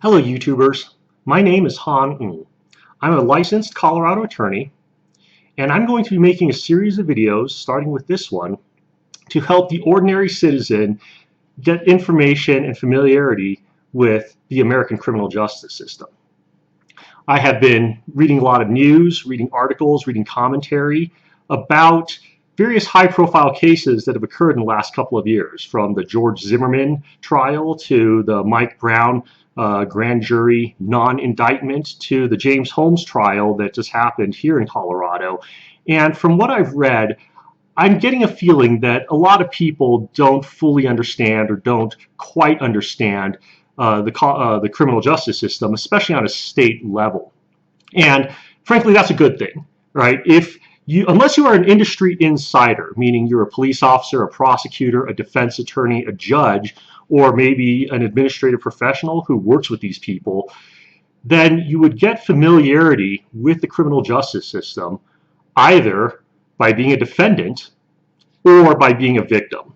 Hello YouTubers, my name is Han Ng. I'm a licensed Colorado attorney, and I'm going to be making a series of videos, starting with this one, to help the ordinary citizen get information and familiarity with the American criminal justice system. I have been reading a lot of news, reading articles, reading commentary about various high-profile cases that have occurred in the last couple of years, from the George Zimmerman trial to the Mike Brown grand jury non-indictment to the James Holmes trial that just happened here in Colorado. And from what I've read, I'm getting a feeling that a lot of people don't fully understand or don't quite understand the criminal justice system, especially on a state level. And frankly, that's a good thing, right? Unless you are an industry insider, meaning you're a police officer, a prosecutor, a defense attorney, a judge, or maybe an administrative professional who works with these people, then you would get familiarity with the criminal justice system either by being a defendant or by being a victim.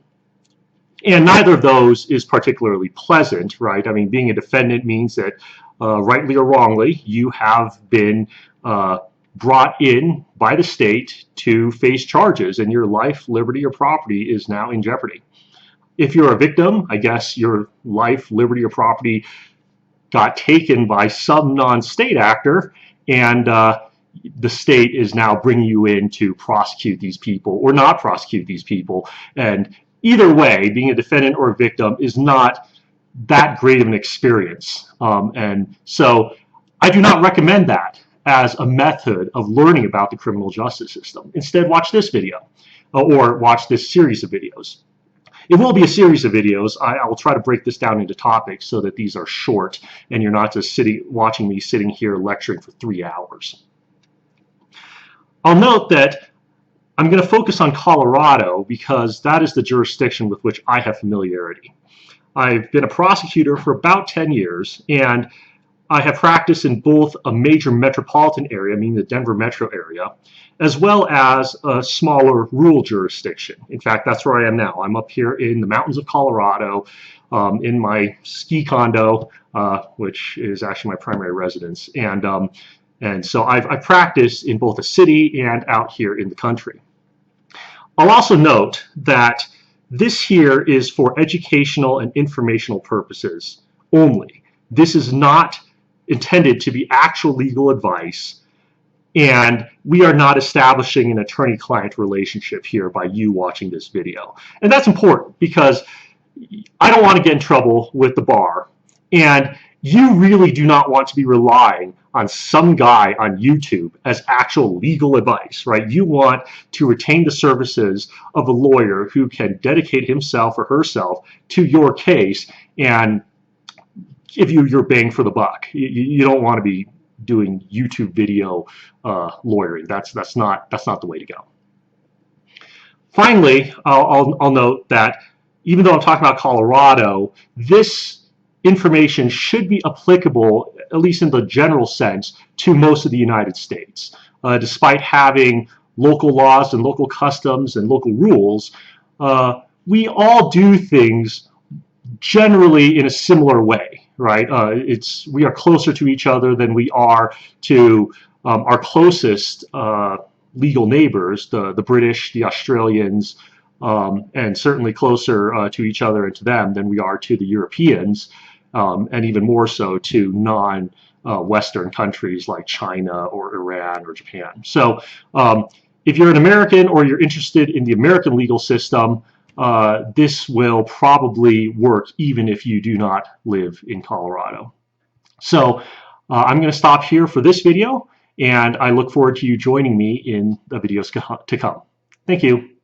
And neither of those is particularly pleasant, right? I mean, being a defendant means that rightly or wrongly, you have been brought in by the state to face charges, and your life, liberty, or property is now in jeopardy. If you're a victim, I guess your life, liberty, or property got taken by some non-state actor, and the state is now bringing you in to prosecute these people or not prosecute these people. And either way, being a defendant or a victim is not that great of an experience. And so I do not recommend that as a method of learning about the criminal justice system. Instead, watch this video or watch this series of videos. It will be a series of videos. I will try to break this down into topics so that these are short and you're not just watching me sitting here lecturing for 3 hours. I'll note that I'm going to focus on Colorado because that is the jurisdiction with which I have familiarity. I've been a prosecutor for about 10 years, and I have practiced in both a major metropolitan area, meaning the Denver metro area, as well as a smaller rural jurisdiction. In fact, that's where I am now. I'm up here in the mountains of Colorado in my ski condo, which is actually my primary residence. And so I've practiced in both the city and out here in the country. I'll also note that this here is for educational and informational purposes only. This is not intended to be actual legal advice, and we are not establishing an attorney-client relationship here by you watching this video. And that's important because I don't want to get in trouble with the bar, and you really do not want to be relying on some guy on YouTube as actual legal advice, right? You want to retain the services of a lawyer who can dedicate himself or herself to your case and give you your bang for the buck. You don't want to be doing YouTube video lawyering. That's not the way to go. Finally, I'll note that even though I'm talking about Colorado, this information should be applicable, at least in the general sense, to most of the United States. Despite having local laws and local customs and local rules, we all do things generally in a similar way, right? We are closer to each other than we are to our closest legal neighbors, the British, the Australians, and certainly closer to each other and to them than we are to the Europeans, and even more so to non-Western countries like China or Iran or Japan. So if you're an American or you're interested in the American legal system, this will probably work even if you do not live in Colorado. So I'm going to stop here for this video, and I look forward to you joining me in the videos to come. Thank you.